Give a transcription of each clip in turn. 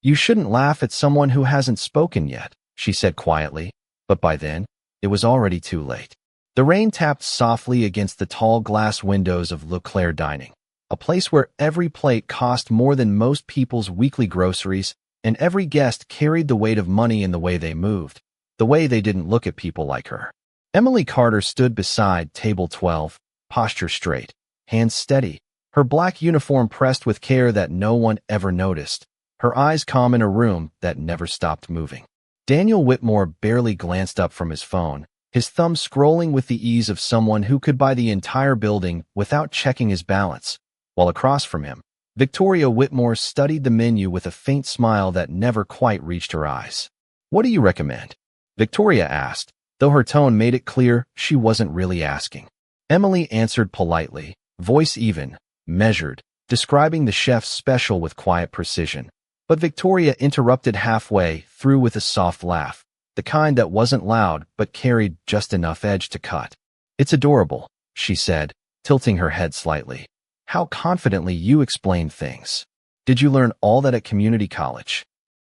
You shouldn't laugh at someone who hasn't spoken yet, she said quietly, but by then, it was already too late. The rain tapped softly against the tall glass windows of Le Claire Dining, a place where every plate cost more than most people's weekly groceries, and every guest carried the weight of money in the way they moved, the way they didn't look at people like her. Emily Carter stood beside table 12, posture straight, hands steady, her black uniform pressed with care that no one ever noticed, her eyes calm in a room that never stopped moving. Daniel Whitmore barely glanced up from his phone, his thumb scrolling with the ease of someone who could buy the entire building without checking his balance, while across from him, Victoria Whitmore studied the menu with a faint smile that never quite reached her eyes. "What do you recommend?" Victoria asked, though her tone made it clear she wasn't really asking. Emily answered politely, voice even, measured, describing the chef's special with quiet precision. But Victoria interrupted halfway through with a soft laugh, the kind that wasn't loud but carried just enough edge to cut. "It's adorable," she said, tilting her head slightly. "How confidently you explain things. Did you learn all that at community college?"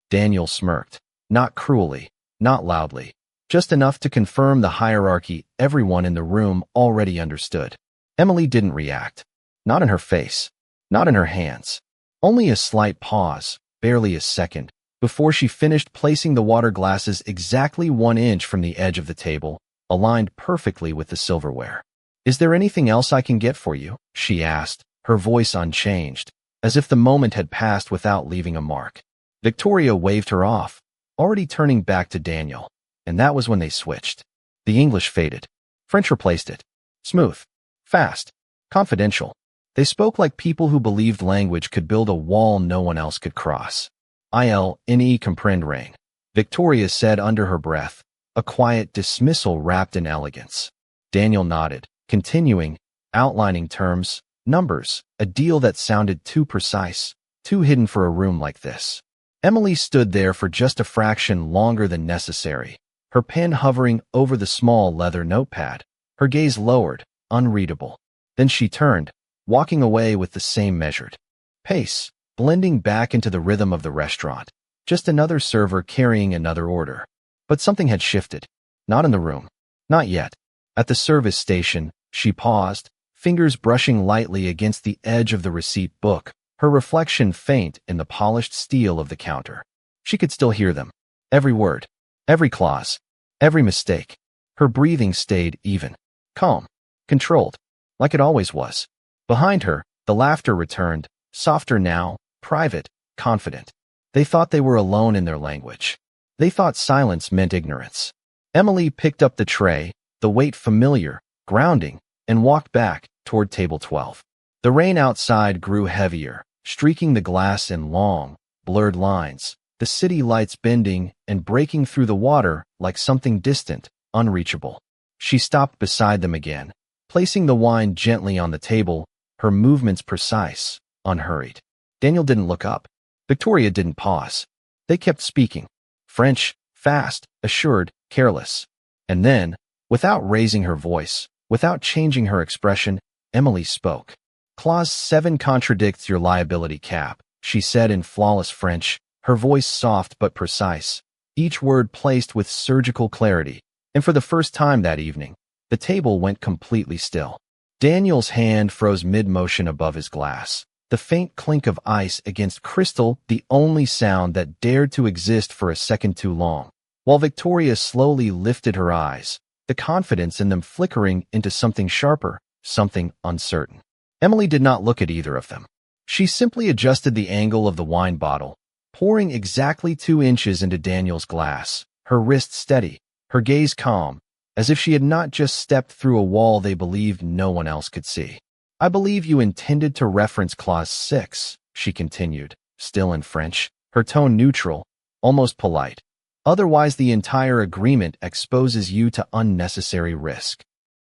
Daniel smirked, not cruelly, not loudly, just enough to confirm the hierarchy everyone in the room already understood. Emily didn't react. Not in her face, not in her hands. Only a slight pause, barely a second, before she finished placing the water glasses exactly 1 inch from the edge of the table, aligned perfectly with the silverware. "Is there anything else I can get for you?" she asked, her voice unchanged, as if the moment had passed without leaving a mark. Victoria waved her off, already turning back to Daniel, and that was when they switched. The English faded. French replaced it. Smooth, fast, confidential. They spoke like people who believed language could build a wall no one else could cross. "Il ne comprend rien," Victoria said under her breath, a quiet dismissal wrapped in elegance. Daniel nodded, continuing, outlining terms, numbers, a deal that sounded too precise, too hidden for a room like this. Emily stood there for just a fraction longer than necessary, her pen hovering over the small leather notepad, her gaze lowered, unreadable. Then she turned, walking away with the same measured pace, blending back into the rhythm of the restaurant, just another server carrying another order. But something had shifted. Not in the room. Not yet. At the service station, she paused, fingers brushing lightly against the edge of the receipt book, her reflection faint in the polished steel of the counter. She could still hear them. Every word, every clause, every mistake. Her breathing stayed even, calm, controlled, like it always was. Behind her, the laughter returned, softer now, private, confident. They thought they were alone in their language. They thought silence meant ignorance. Emily picked up the tray, the weight familiar, grounding, and walked back toward table 12. The rain outside grew heavier, streaking the glass in long, blurred lines, the city lights bending and breaking through the water like something distant, unreachable. She stopped beside them again, placing the wine gently on the table, her movements precise, unhurried. Daniel didn't look up. Victoria didn't pause. They kept speaking. French, fast, assured, careless. And then, without raising her voice, without changing her expression, Emily spoke. "Clause 7 contradicts your liability cap," she said in flawless French, her voice soft but precise, each word placed with surgical clarity. And for the first time that evening, the table went completely still. Daniel's hand froze mid-motion above his glass, the faint clink of ice against crystal the only sound that dared to exist for a second too long, while Victoria slowly lifted her eyes, the confidence in them flickering into something sharper, something uncertain. Emily did not look at either of them. She simply adjusted the angle of the wine bottle, pouring exactly 2 inches into Daniel's glass, her wrist steady, her gaze calm, as if she had not just stepped through a wall they believed no one else could see. "I believe you intended to reference Clause 6, she continued, still in French, her tone neutral, almost polite. "Otherwise the entire agreement exposes you to unnecessary risk."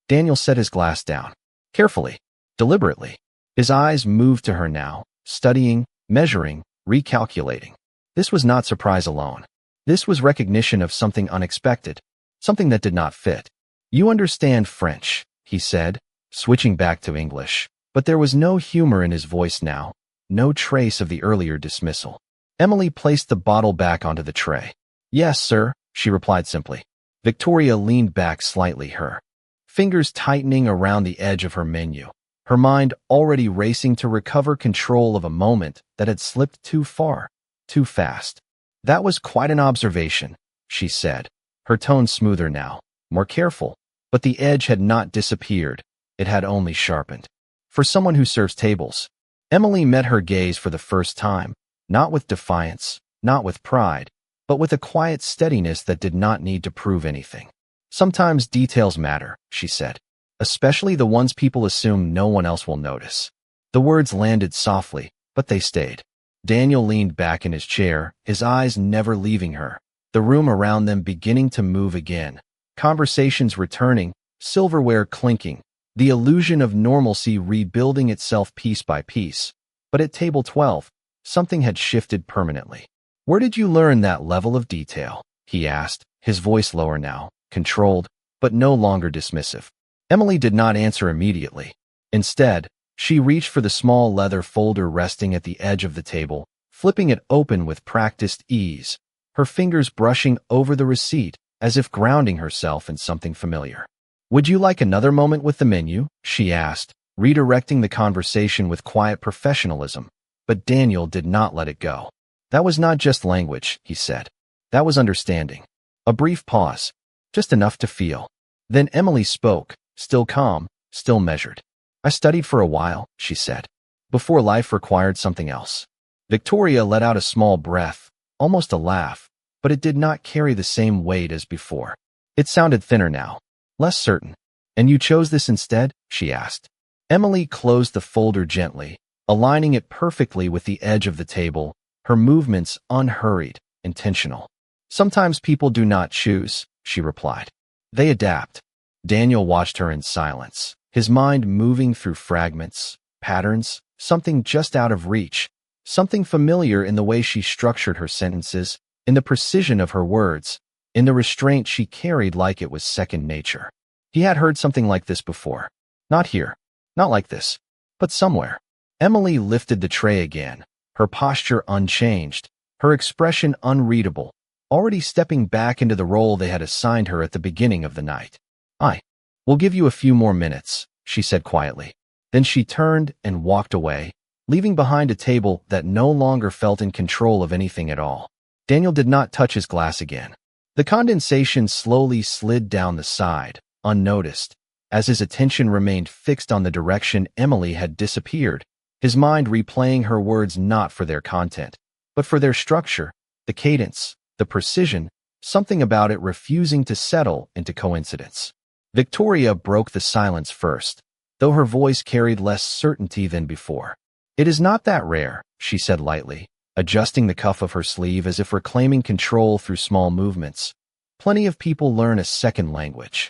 Daniel set his glass down. Carefully, deliberately. His eyes moved to her now, studying, measuring, recalculating. This was not surprise alone. This was recognition of something unexpected, something that did not fit. "You understand French," he said, switching back to English, but there was no humor in his voice now, no trace of the earlier dismissal. Emily placed the bottle back onto the tray. Yes, sir, she replied simply. Victoria leaned back slightly, her fingers tightening around the edge of her menu, her mind already racing to recover control of a moment that had slipped too far, too fast. That was quite an observation, she said, her tone smoother now, more careful, but the edge had not disappeared, it had only sharpened. For someone who serves tables, Emily met her gaze for the first time, not with defiance, not with pride, but with a quiet steadiness that did not need to prove anything. Sometimes details matter, she said, especially the ones people assume no one else will notice. The words landed softly, but they stayed. Daniel leaned back in his chair, his eyes never leaving her, the room around them beginning to move again. Conversations returning, silverware clinking, the illusion of normalcy rebuilding itself piece by piece. But at table 12, something had shifted permanently. Where did you learn that level of detail? He asked, his voice lower now, controlled, but no longer dismissive. Emily did not answer immediately. Instead, she reached for the small leather folder resting at the edge of the table, flipping it open with practiced ease, her fingers brushing over the receipt as if grounding herself in something familiar. Would you like another moment with the menu? She asked, redirecting the conversation with quiet professionalism. But Daniel did not let it go. That was not just language, he said. That was understanding. A brief pause, just enough to feel. Then Emily spoke, still calm, still measured. I studied for a while, she said, before life required something else. Victoria let out a small breath, almost a laugh, but it did not carry the same weight as before. It sounded thinner now, less certain. And you chose this instead? She asked. Emily closed the folder gently, aligning it perfectly with the edge of the table, her movements unhurried, intentional. Sometimes people do not choose, she replied. They adapt. Daniel watched her in silence, his mind moving through fragments, patterns, something just out of reach, something familiar in the way she structured her sentences, in the precision of her words, in the restraint she carried like it was second nature. He had heard something like this before. Not here, not like this, but somewhere. Emily lifted the tray again, her posture unchanged, her expression unreadable, already stepping back into the role they had assigned her at the beginning of the night. I will give you a few more minutes, she said quietly. Then she turned and walked away, leaving behind a table that no longer felt in control of anything at all. Daniel did not touch his glass again. The condensation slowly slid down the side, unnoticed, as his attention remained fixed on the direction Emily had disappeared, his mind replaying her words not for their content, but for their structure, the cadence, the precision, something about it refusing to settle into coincidence. Victoria broke the silence first, though her voice carried less certainty than before. It is not that rare, she said lightly, adjusting the cuff of her sleeve as if reclaiming control through small movements. Plenty of people learn a second language.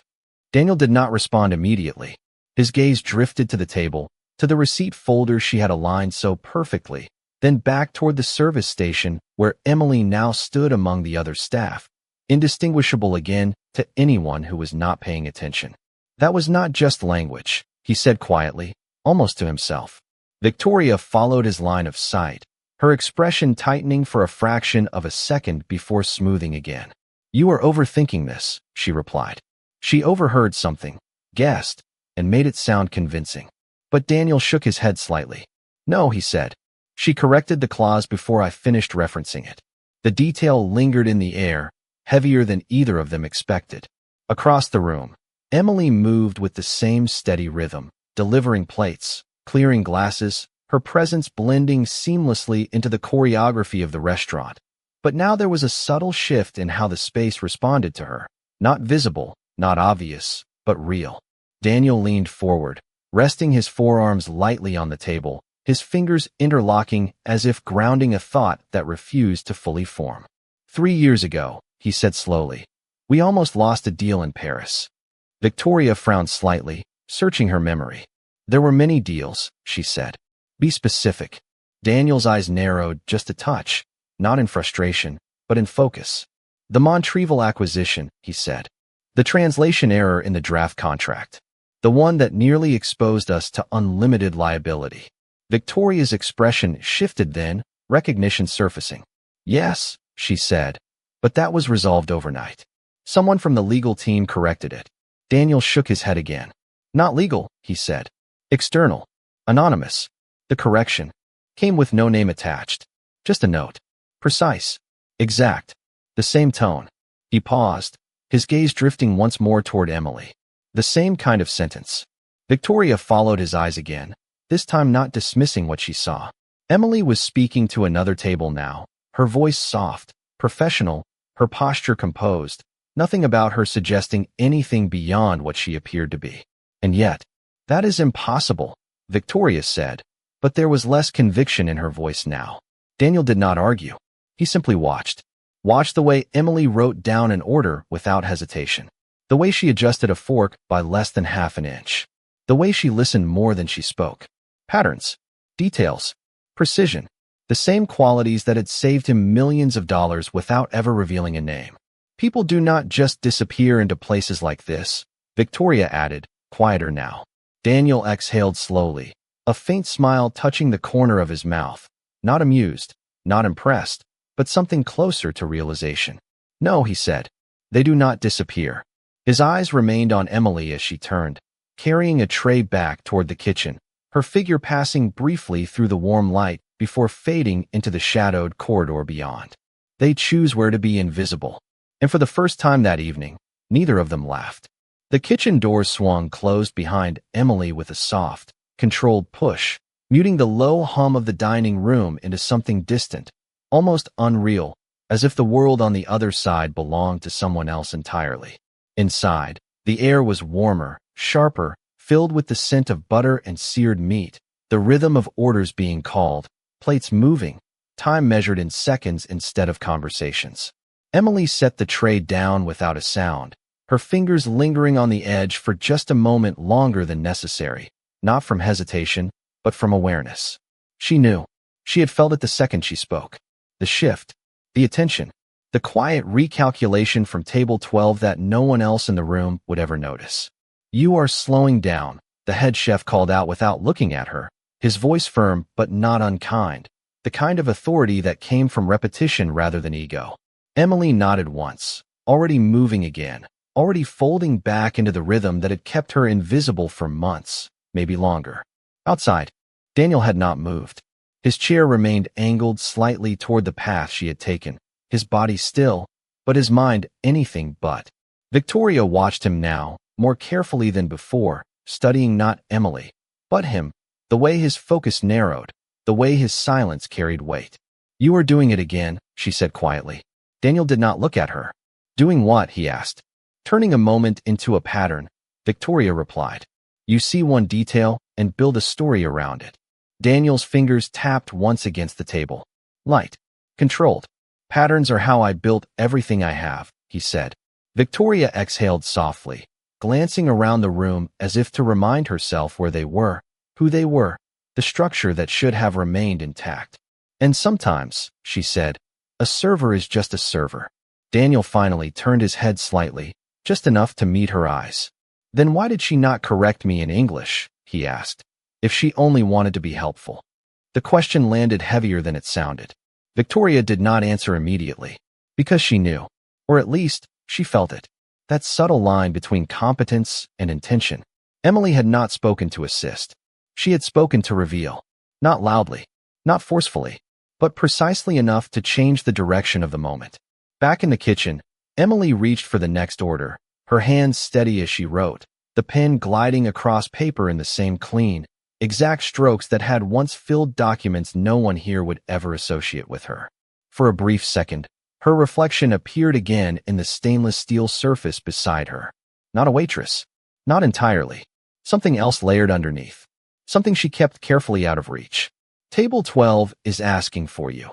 Daniel did not respond immediately. His gaze drifted to the table, to the receipt folder she had aligned so perfectly, then back toward the service station where Emily now stood among the other staff, indistinguishable again to anyone who was not paying attention. That was not just language, he said quietly, almost to himself. Victoria followed his line of sight, her expression tightening for a fraction of a second before smoothing again. You are overthinking this, she replied. She overheard something, guessed, and made it sound convincing. But Daniel shook his head slightly. No, he said. She corrected the clause before I finished referencing it. The detail lingered in the air, heavier than either of them expected. Across the room, Emily moved with the same steady rhythm, delivering plates, clearing glasses, her presence blending seamlessly into the choreography of the restaurant. But now there was a subtle shift in how the space responded to her. Not visible, not obvious, but real. Daniel leaned forward, resting his forearms lightly on the table, his fingers interlocking as if grounding a thought that refused to fully form. 3 years ago, he said slowly, we almost lost a deal in Paris. Victoria frowned slightly, searching her memory. There were many deals, she said. Be specific. Daniel's eyes narrowed just a touch, not in frustration, but in focus. The Montreal acquisition, he said. The translation error in the draft contract. The one that nearly exposed us to unlimited liability. Victoria's expression shifted then, recognition surfacing. Yes, she said, but that was resolved overnight. Someone from the legal team corrected it. Daniel shook his head again. Not legal, he said. External. Anonymous. The correction came with no name attached. Just a note. Precise. Exact. The same tone. He paused, his gaze drifting once more toward Emily. The same kind of sentence. Victoria followed his eyes again, this time not dismissing what she saw. Emily was speaking to another table now, her voice soft, professional, her posture composed, nothing about her suggesting anything beyond what she appeared to be. And yet, that is impossible, Victoria said, but there was less conviction in her voice now. Daniel did not argue. He simply watched. Watched the way Emily wrote down an order without hesitation. The way she adjusted a fork by less than half an inch. The way she listened more than she spoke. Patterns. Details. Precision. The same qualities that had saved him millions of dollars without ever revealing a name. People do not just disappear into places like this, Victoria added, quieter now. Daniel exhaled slowly, a faint smile touching the corner of his mouth. Not amused, not impressed, but something closer to realization. No, he said. They do not disappear. His eyes remained on Emily as she turned, carrying a tray back toward the kitchen, her figure passing briefly through the warm light before fading into the shadowed corridor beyond. They choose where to be invisible. And for the first time that evening, neither of them laughed. The kitchen door swung closed behind Emily with a soft, controlled push, muting the low hum of the dining room into something distant, almost unreal, as if the world on the other side belonged to someone else entirely. Inside, the air was warmer, sharper, filled with the scent of butter and seared meat, the rhythm of orders being called, plates moving, time measured in seconds instead of conversations. Emily set the tray down without a sound, her fingers lingering on the edge for just a moment longer than necessary, not from hesitation, but from awareness. She knew. She had felt it the second she spoke. The shift, the attention, the quiet recalculation from table 12 that no one else in the room would ever notice. You are slowing down, the head chef called out without looking at her, his voice firm but not unkind, the kind of authority that came from repetition rather than ego. Emily nodded once, already moving again, already folding back into the rhythm that had kept her invisible for months, maybe longer. Outside, Daniel had not moved. His chair remained angled slightly toward the path she had taken, his body still, but his mind anything but. Victoria watched him now, more carefully than before, studying not Emily, but him, the way his focus narrowed, the way his silence carried weight. You are doing it again, she said quietly. Daniel did not look at her. Doing what? He asked. Turning a moment into a pattern, Victoria replied. You see one detail and build a story around it. Daniel's fingers tapped once against the table. Light. Controlled. Patterns are how I built everything I have, he said. Victoria exhaled softly, glancing around the room as if to remind herself where they were, who they were, the structure that should have remained intact. And sometimes, she said, a server is just a server. Daniel finally turned his head slightly, just enough to meet her eyes. Then why did she not correct me in English? He asked. If she only wanted to be helpful. The question landed heavier than it sounded. Victoria did not answer immediately, because she knew, or at least, she felt it. That subtle line between competence and intention. Emily had not spoken to assist. She had spoken to reveal. Not loudly, not forcefully, but precisely enough to change the direction of the moment. Back in the kitchen, Emily reached for the next order, her hands steady as she wrote, the pen gliding across paper in the same clean, exact strokes that had once filled documents no one here would ever associate with her. For a brief second, her reflection appeared again in the stainless steel surface beside her. Not a waitress. Not entirely. Something else layered underneath. Something she kept carefully out of reach. Table 12 is asking for you,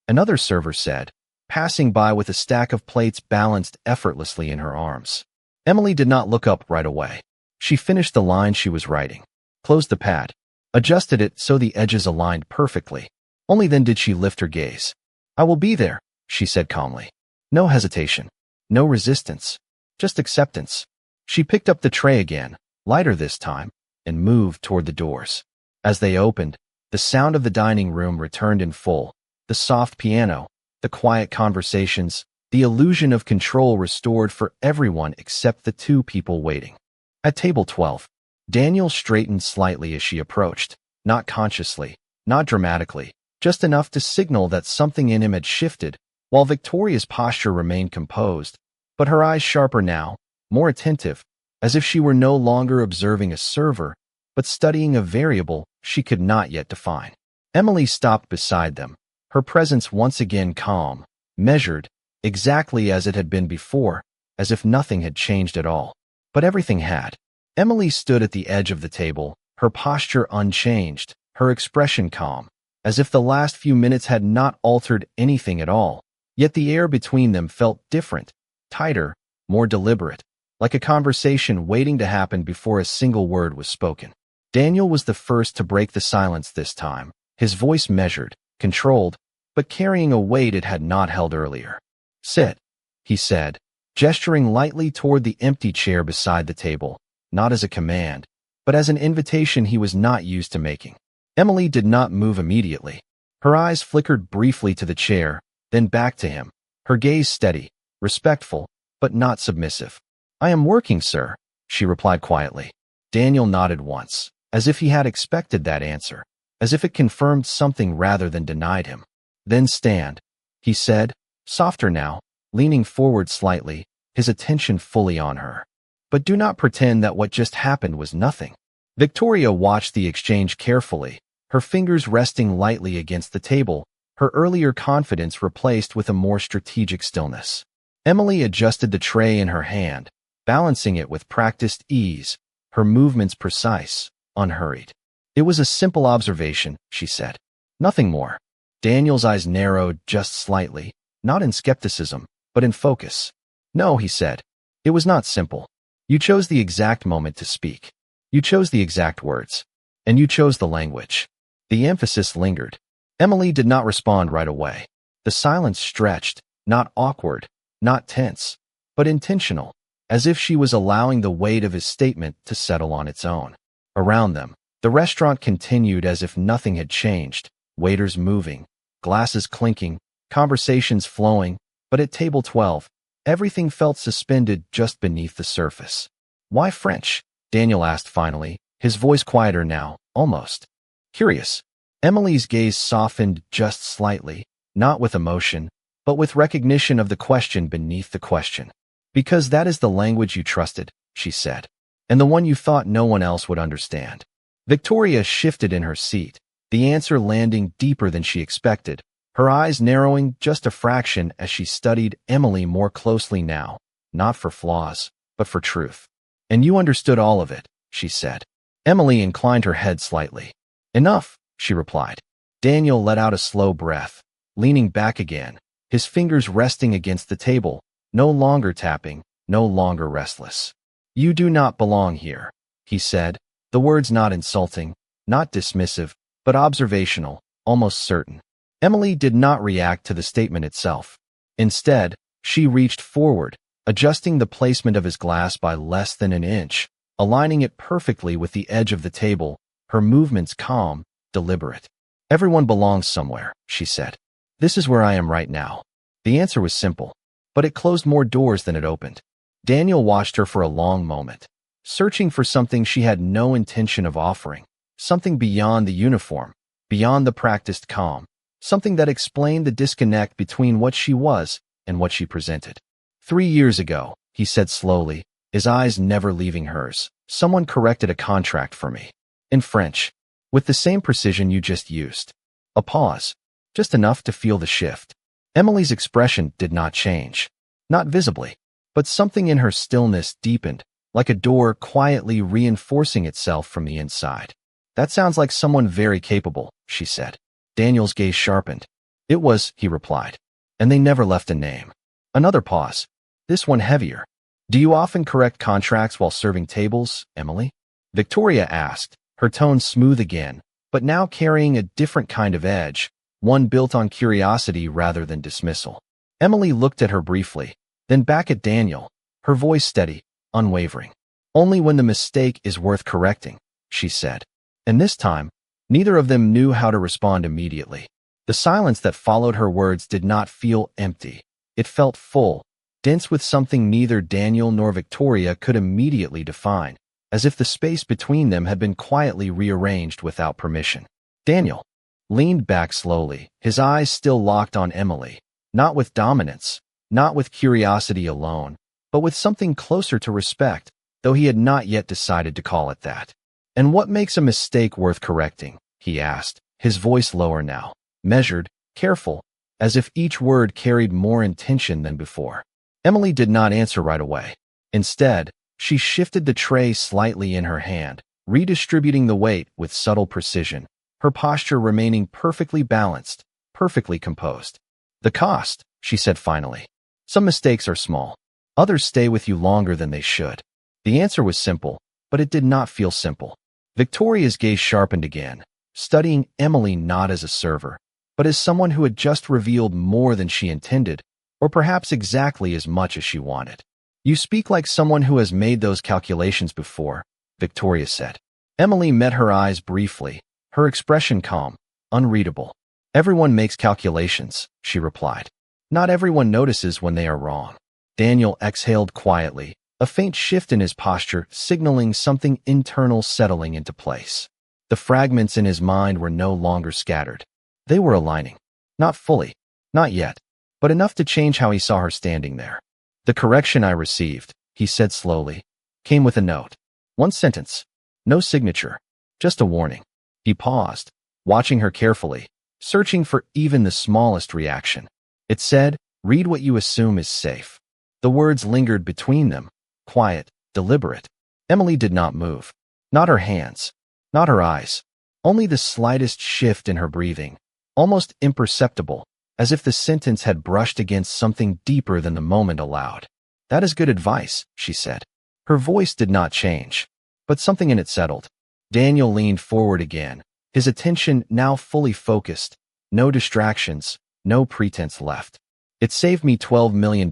another server said, passing by with a stack of plates balanced effortlessly in her arms. Emily did not look up right away. She finished the line she was writing, closed the pad, adjusted it so the edges aligned perfectly. Only then did she lift her gaze. I will be there, she said calmly. No hesitation, no resistance, just acceptance. She picked up the tray again, lighter this time, and moved toward the doors. As they opened, the sound of the dining room returned in full, the soft piano, the quiet conversations, the illusion of control restored for everyone except the two people waiting. At table 12, Daniel straightened slightly as she approached, not consciously, not dramatically, just enough to signal that something in him had shifted, while Victoria's posture remained composed, but her eyes sharper now, more attentive, as if she were no longer observing a server, but studying a variable she could not yet define. Emily stopped beside them, her presence once again calm, measured, exactly as it had been before, as if nothing had changed at all. But everything had. Emily stood at the edge of the table, her posture unchanged, her expression calm, as if the last few minutes had not altered anything at all. Yet the air between them felt different, tighter, more deliberate, like a conversation waiting to happen before a single word was spoken. Daniel was the first to break the silence this time, his voice measured, controlled, but carrying a weight it had not held earlier. "Sit," he said, gesturing lightly toward the empty chair beside the table, not as a command, but as an invitation he was not used to making. Emily did not move immediately. Her eyes flickered briefly to the chair, then back to him, her gaze steady, respectful, but not submissive. "I am working, sir," she replied quietly. Daniel nodded once, as if he had expected that answer, as if it confirmed something rather than denied him. "Then stand," he said, softer now, leaning forward slightly, his attention fully on her. "But do not pretend that what just happened was nothing." Victoria watched the exchange carefully, her fingers resting lightly against the table, her earlier confidence replaced with a more strategic stillness. Emily adjusted the tray in her hand, balancing it with practiced ease, her movements precise, unhurried. "It was a simple observation," she said. "Nothing more." Daniel's eyes narrowed just slightly, not in skepticism, but in focus. "No," he said. "It was not simple. You chose the exact moment to speak. You chose the exact words. And you chose the language." The emphasis lingered. Emily did not respond right away. The silence stretched, not awkward, not tense, but intentional, as if she was allowing the weight of his statement to settle on its own. Around them, the restaurant continued as if nothing had changed, waiters moving, glasses clinking, conversations flowing, but at table 12, everything felt suspended just beneath the surface. "Why French?" Daniel asked finally, his voice quieter now, almost curious. Emily's gaze softened just slightly, not with emotion, but with recognition of the question beneath the question. "Because that is the language you trusted," she said, "and the one you thought no one else would understand." Victoria shifted in her seat, the answer landing deeper than she expected, her eyes narrowing just a fraction as she studied Emily more closely now, not for flaws, but for truth. "And you understood all of it," she said. Emily inclined her head slightly. "Enough," she replied. Daniel let out a slow breath, leaning back again, his fingers resting against the table, no longer tapping, no longer restless. "You do not belong here," he said, the words not insulting, not dismissive, but observational, almost certain. Emily did not react to the statement itself. Instead, she reached forward, adjusting the placement of his glass by less than an inch, aligning it perfectly with the edge of the table, her movements calm, deliberate. "Everyone belongs somewhere," she said. "This is where I am right now." The answer was simple, but it closed more doors than it opened. Daniel watched her for a long moment, searching for something she had no intention of offering, something beyond the uniform, beyond the practiced calm, something that explained the disconnect between what she was and what she presented. "3 years ago," he said slowly, his eyes never leaving hers, "someone corrected a contract for me. In French, with the same precision you just used." A pause, just enough to feel the shift. Emily's expression did not change, not visibly, but something in her stillness deepened, like a door quietly reinforcing itself from the inside. "That sounds like someone very capable," she said. Daniel's gaze sharpened. "It was," he replied, "and they never left a name." Another pause, this one heavier. "Do you often correct contracts while serving tables, Emily?" Victoria asked, her tone smooth again, but now carrying a different kind of edge, one built on curiosity rather than dismissal. Emily looked at her briefly, then back at Daniel, her voice steady, unwavering. "Only when the mistake is worth correcting," she said. And this time, neither of them knew how to respond immediately. The silence that followed her words did not feel empty. It felt full, dense with something neither Daniel nor Victoria could immediately define, as if the space between them had been quietly rearranged without permission. Daniel leaned back slowly, his eyes still locked on Emily, not with dominance, not with curiosity alone, but with something closer to respect, though he had not yet decided to call it that. "And what makes a mistake worth correcting?" he asked, his voice lower now, measured, careful, as if each word carried more intention than before. Emily did not answer right away. Instead, she shifted the tray slightly in her hand, redistributing the weight with subtle precision, her posture remaining perfectly balanced, perfectly composed. "The cost," she said finally. "Some mistakes are small. Others stay with you longer than they should." The answer was simple, but it did not feel simple. Victoria's gaze sharpened again, studying Emily not as a server, but as someone who had just revealed more than she intended, or perhaps exactly as much as she wanted. "You speak like someone who has made those calculations before," Victoria said. Emily met her eyes briefly, her expression calm, unreadable. "Everyone makes calculations," she replied. "Not everyone notices when they are wrong." Daniel exhaled quietly, a faint shift in his posture signaling something internal settling into place. The fragments in his mind were no longer scattered. They were aligning. Not fully, not yet, but enough to change how he saw her standing there. "The correction I received," he said slowly, "came with a note. One sentence. No signature. Just a warning." He paused, watching her carefully, searching for even the smallest reaction. It said, "Read what you assume is safe." The words lingered between them, quiet, deliberate. Emily did not move. Not her hands, not her eyes. Only the slightest shift in her breathing, almost imperceptible, as if the sentence had brushed against something deeper than the moment allowed. "That is good advice," she said. Her voice did not change, but something in it settled. Daniel leaned forward again, his attention now fully focused, no distractions, no pretense left. "It saved me $12 million,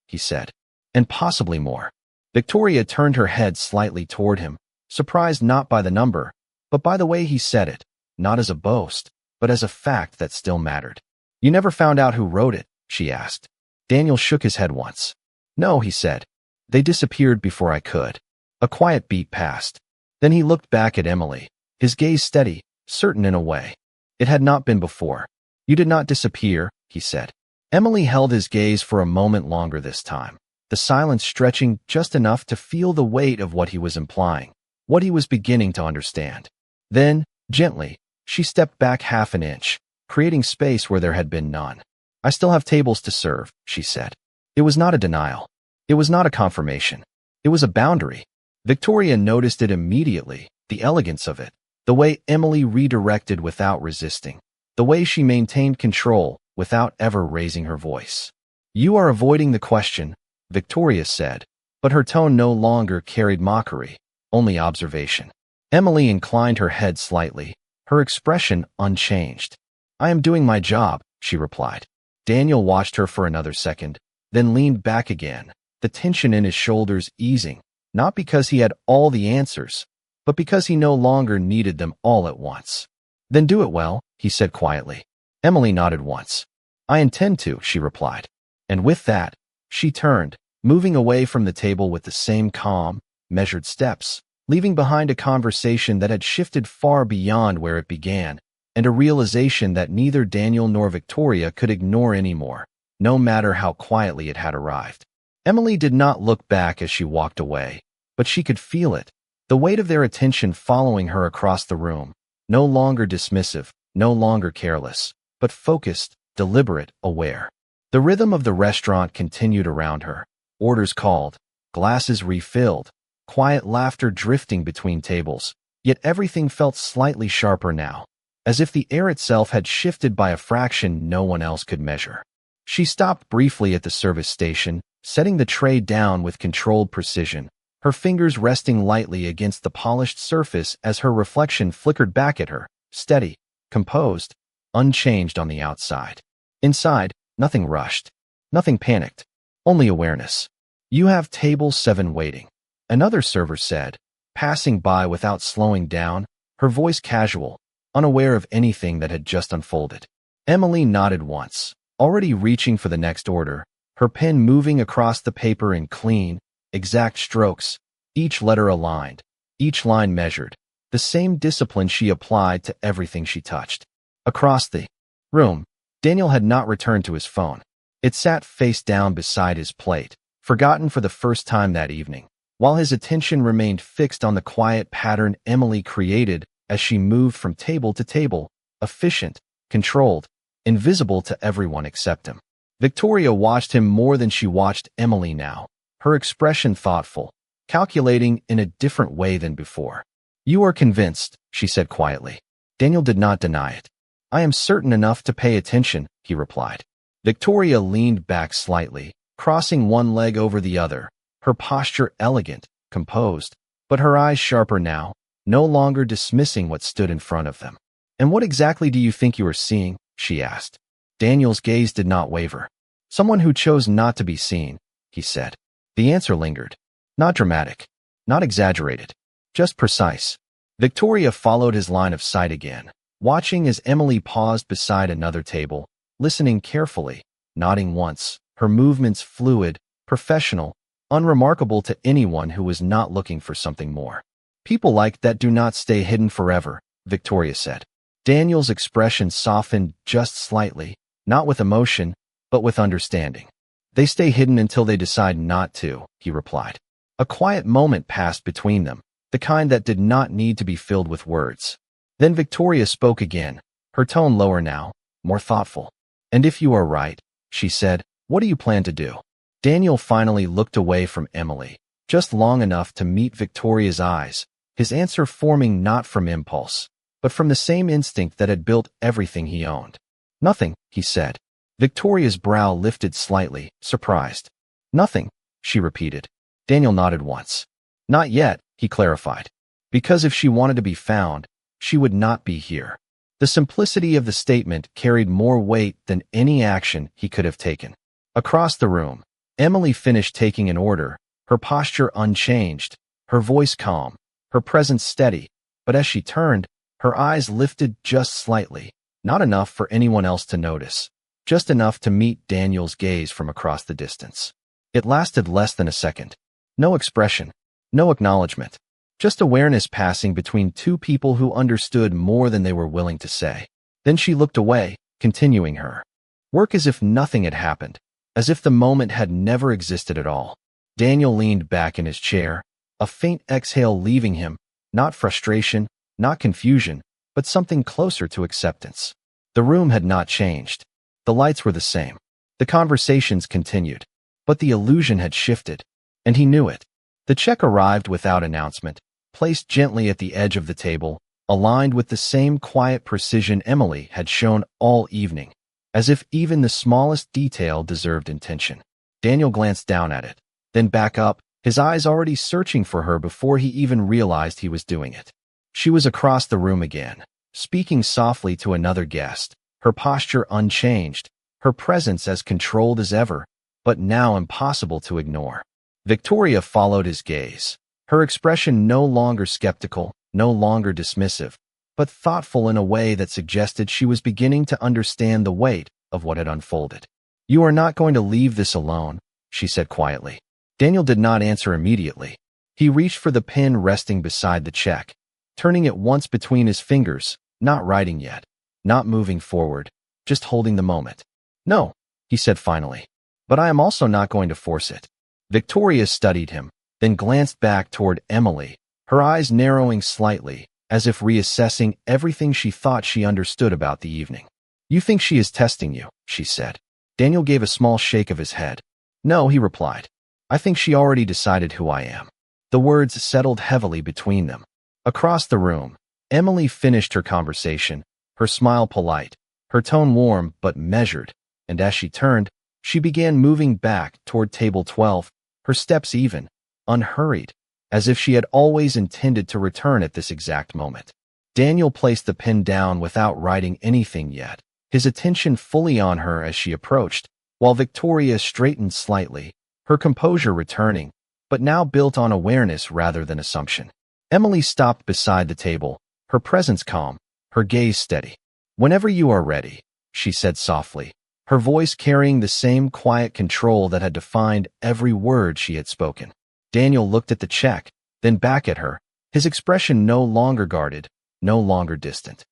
he said, "and possibly more." Victoria turned her head slightly toward him, surprised not by the number, but by the way he said it, not as a boast, but as a fact that still mattered. "You never found out who wrote it?" she asked. Daniel shook his head once. "No," he said. "They disappeared before I could." A quiet beat passed. Then he looked back at Emily, his gaze steady, certain in a way. It had not been before. "You did not disappear," he said. Emily held his gaze for a moment longer this time, the silence stretching just enough to feel the weight of what he was implying, what he was beginning to understand. Then, gently, she stepped back half an inch, creating space where there had been none. "I still have tables to serve," she said. It was not a denial. It was not a confirmation. It was a boundary. Victoria noticed it immediately, the elegance of it, the way Emily redirected without resisting, the way she maintained control without ever raising her voice. "You are avoiding the question," Victoria said, but her tone no longer carried mockery, only observation. Emily inclined her head slightly, her expression unchanged. "I am doing my job," she replied. Daniel watched her for another second, then leaned back again, the tension in his shoulders easing, not because he had all the answers, but because he no longer needed them all at once. "Then do it well," he said quietly. Emily nodded once. "I intend to," she replied. And with that, she turned, moving away from the table with the same calm, measured steps, leaving behind a conversation that had shifted far beyond where it began, and a realization that neither Daniel nor Victoria could ignore anymore, no matter how quietly it had arrived. Emily did not look back as she walked away, but she could feel it, the weight of their attention following her across the room, no longer dismissive, no longer careless, but focused, deliberate, aware. The rhythm of the restaurant continued around her, orders called, glasses refilled, quiet laughter drifting between tables, yet everything felt slightly sharper now, as if the air itself had shifted by a fraction no one else could measure. She stopped briefly at the service station, setting the tray down with controlled precision, her fingers resting lightly against the polished surface as her reflection flickered back at her, steady, composed, unchanged on the outside. Inside, nothing rushed, nothing panicked, only awareness. "You have table 7 waiting," another server said, passing by without slowing down, her voice casual, unaware of anything that had just unfolded. Emily nodded once, already reaching for the next order, her pen moving across the paper in clean, exact strokes, each letter aligned, each line measured, the same discipline she applied to everything she touched. Across the room, Daniel had not returned to his phone. It sat face down beside his plate, forgotten for the first time that evening, while his attention remained fixed on the quiet pattern Emily created as she moved from table to table, efficient, controlled, invisible to everyone except him. Victoria watched him more than she watched Emily now, her expression thoughtful, calculating in a different way than before. "You are convinced," she said quietly. Daniel did not deny it. "I am certain enough to pay attention," he replied. Victoria leaned back slightly, crossing one leg over the other, her posture elegant, composed, but her eyes sharper now, no longer dismissing what stood in front of them. "And what exactly do you think you are seeing?" she asked. Daniel's gaze did not waver. "Someone who chose not to be seen," he said. The answer lingered. Not dramatic, not exaggerated, just precise. Victoria followed his line of sight again, watching as Emily paused beside another table, listening carefully, nodding once, her movements fluid, professional, unremarkable to anyone who was not looking for something more. "People like that do not stay hidden forever," Victoria said. Daniel's expression softened just slightly, not with emotion, but with understanding. "They stay hidden until they decide not to," he replied. A quiet moment passed between them, the kind that did not need to be filled with words. Then Victoria spoke again, her tone lower now, more thoughtful. "And if you are right," she said, "what do you plan to do?" Daniel finally looked away from Emily, just long enough to meet Victoria's eyes, his answer forming not from impulse, but from the same instinct that had built everything he owned. "Nothing," he said. Victoria's brow lifted slightly, surprised. "Nothing," she repeated. Daniel nodded once. "Not yet," he clarified. "Because if she wanted to be found, she would not be here." The simplicity of the statement carried more weight than any action he could have taken. Across the room, Emily finished taking an order, her posture unchanged, her voice calm, her presence steady, but as she turned, her eyes lifted just slightly, not enough for anyone else to notice, just enough to meet Daniel's gaze from across the distance. It lasted less than a second. No expression, no acknowledgement, just awareness passing between two people who understood more than they were willing to say. Then she looked away, continuing her work as if nothing had happened, as if the moment had never existed at all. Daniel leaned back in his chair, a faint exhale leaving him, not frustration, not confusion, but something closer to acceptance. The room had not changed. The lights were the same. The conversations continued. But the illusion had shifted, and he knew it. The check arrived without announcement, placed gently at the edge of the table, aligned with the same quiet precision Emily had shown all evening, as if even the smallest detail deserved intention. Daniel glanced down at it, then back up, his eyes already searching for her before he even realized he was doing it. She was across the room again, speaking softly to another guest, her posture unchanged, her presence as controlled as ever, but now impossible to ignore. Victoria followed his gaze, her expression no longer skeptical, no longer dismissive, but thoughtful in a way that suggested she was beginning to understand the weight of what had unfolded. "You are not going to leave this alone," she said quietly. Daniel did not answer immediately. He reached for the pen resting beside the check, turning it once between his fingers, not writing yet, not moving forward, just holding the moment. "No," he said finally, "but I am also not going to force it." Victoria studied him, then glanced back toward Emily, her eyes narrowing slightly, as if reassessing everything she thought she understood about the evening. "You think she is testing you," she said. Daniel gave a small shake of his head. "No," he replied. "I think she already decided who I am." The words settled heavily between them. Across the room, Emily finished her conversation, her smile polite, her tone warm but measured, and as she turned, she began moving back toward table 12, her steps even, unhurried, as if she had always intended to return at this exact moment. Daniel placed the pen down without writing anything yet, his attention fully on her as she approached, while Victoria straightened slightly, her composure returning, but now built on awareness rather than assumption. Emily stopped beside the table, her presence calm, her gaze steady. "Whenever you are ready," she said softly, her voice carrying the same quiet control that had defined every word she had spoken. Daniel looked at the check, then back at her, his expression no longer guarded, no longer distant.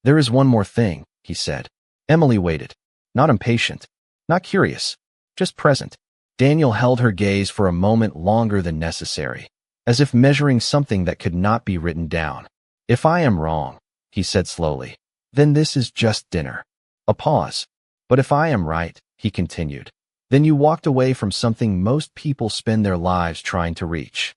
"There is one more thing," he said. Emily waited. Not impatient, not curious, just present. Daniel held her gaze for a moment longer than necessary, as if measuring something that could not be written down. "If I am wrong," he said slowly, "then this is just dinner." A pause. "But if I am right," he continued, "then you walked away from something most people spend their lives trying to reach."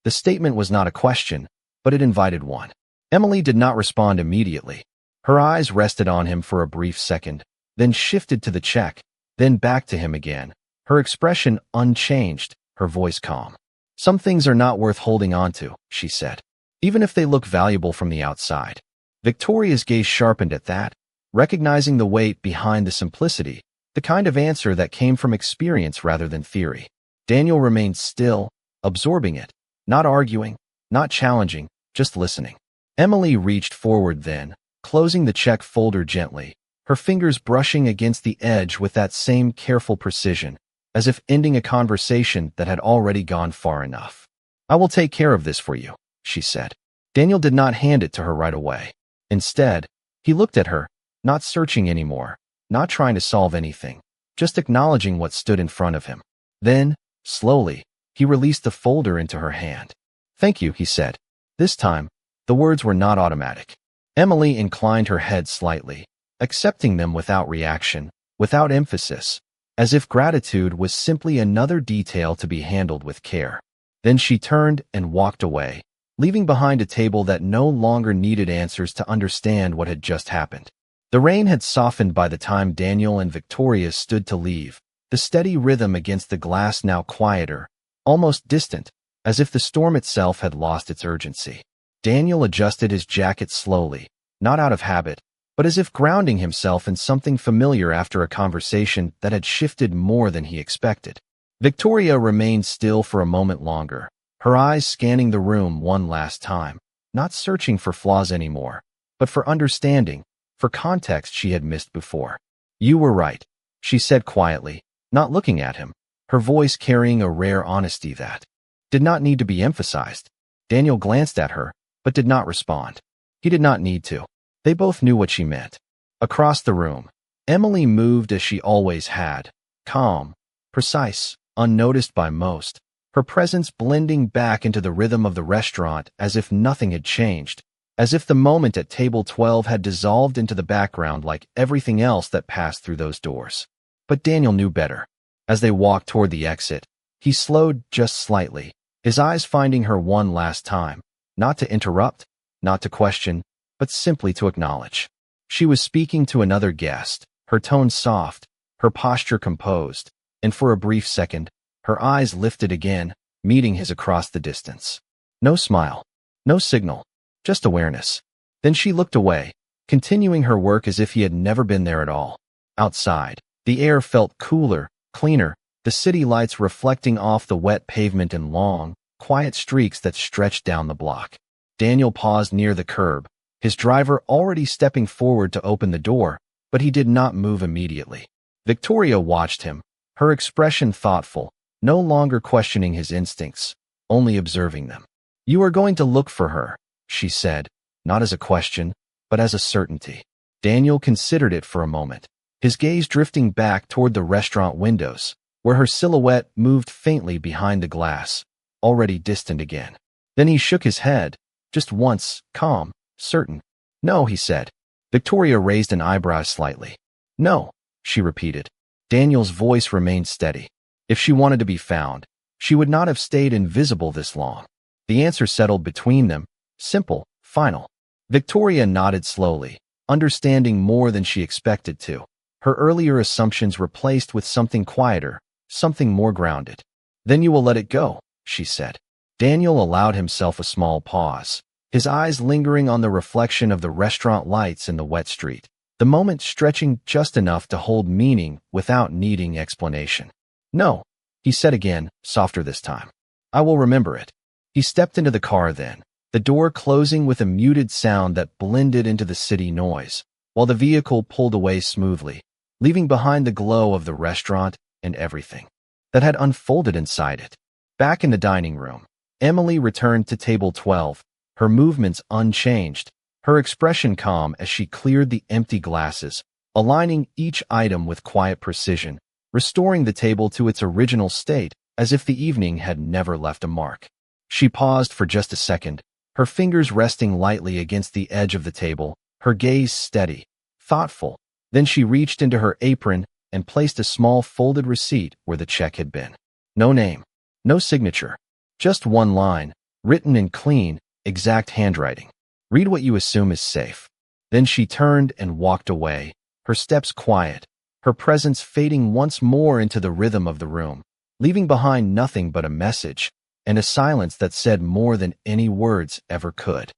The statement was not a question, but it invited one. Emily did not respond immediately. Her eyes rested on him for a brief second, then shifted to the check, then back to him again, her expression unchanged, her voice calm. "Some things are not worth holding on to," she said, "even if they look valuable from the outside." Victoria's gaze sharpened at that, recognizing the weight behind the simplicity, the kind of answer that came from experience rather than theory. Daniel remained still, absorbing it, not arguing, not challenging, just listening. Emily reached forward then, closing the check folder gently, her fingers brushing against the edge with that same careful precision, as if ending a conversation that had already gone far enough. "I will take care of this for you," she said. Daniel did not hand it to her right away. Instead, he looked at her, not searching anymore, not trying to solve anything, just acknowledging what stood in front of him. Then, slowly, he released the folder into her hand. "Thank you," he said. This time, the words were not automatic. Emily inclined her head slightly, accepting them without reaction, without emphasis, as if gratitude was simply another detail to be handled with care. Then she turned and walked away, leaving behind a table that no longer needed answers to understand what had just happened. The rain had softened by the time Daniel and Victoria stood to leave, the steady rhythm against the glass now quieter, almost distant, as if the storm itself had lost its urgency. Daniel adjusted his jacket slowly, not out of habit, but as if grounding himself in something familiar after a conversation that had shifted more than he expected. Victoria remained still for a moment longer, her eyes scanning the room one last time, not searching for flaws anymore, but for understanding, for context she had missed before. "You were right," she said quietly, not looking at him, her voice carrying a rare honesty that did not need to be emphasized. Daniel glanced at her, but did not respond. He did not need to. They both knew what she meant. Across the room, Emily moved as she always had, calm, precise, unnoticed by most, her presence blending back into the rhythm of the restaurant as if nothing had changed, as if the moment at table 12 had dissolved into the background like everything else that passed through those doors. But Daniel knew better. As they walked toward the exit, he slowed just slightly, his eyes finding her one last time, not to interrupt, not to question, but simply to acknowledge. She was speaking to another guest, her tone soft, her posture composed, and for a brief second, her eyes lifted again, meeting his across the distance. No smile, no signal, just awareness. Then she looked away, continuing her work as if he had never been there at all. Outside, the air felt cooler, cleaner, the city lights reflecting off the wet pavement in long, quiet streaks that stretched down the block. Daniel paused near the curb, his driver already stepping forward to open the door, but he did not move immediately. Victoria watched him, her expression thoughtful, no longer questioning his instincts, only observing them. "You are going to look for her," she said, not as a question, but as a certainty. Daniel considered it for a moment, his gaze drifting back toward the restaurant windows, where her silhouette moved faintly behind the glass, already distant again. Then he shook his head, just once, calm, certain. "No," he said. Victoria raised an eyebrow slightly. "No," she repeated. Daniel's voice remained steady. If she wanted to be found, she would not have stayed invisible this long. The answer settled between them, simple, final. Victoria nodded slowly, understanding more than she expected to, her earlier assumptions replaced with something quieter, something more grounded. "Then you will let it go," she said. Daniel allowed himself a small pause, his eyes lingering on the reflection of the restaurant lights in the wet street, the moment stretching just enough to hold meaning without needing explanation. "No," he said again, softer this time. "I will remember it." He stepped into the car then, the door closing with a muted sound that blended into the city noise, while the vehicle pulled away smoothly, leaving behind the glow of the restaurant and everything that had unfolded inside it. Back in the dining room, Emily returned to table 12, her movements unchanged, her expression calm as she cleared the empty glasses, aligning each item with quiet precision, restoring the table to its original state as if the evening had never left a mark. She paused for just a second, her fingers resting lightly against the edge of the table, her gaze steady, thoughtful. Then she reached into her apron and placed a small folded receipt where the check had been. No name, no signature, just one line, written in clean, exact handwriting. Read what you assume is safe. Then she turned and walked away, her steps quiet, her presence fading once more into the rhythm of the room, leaving behind nothing but a message and a silence that said more than any words ever could.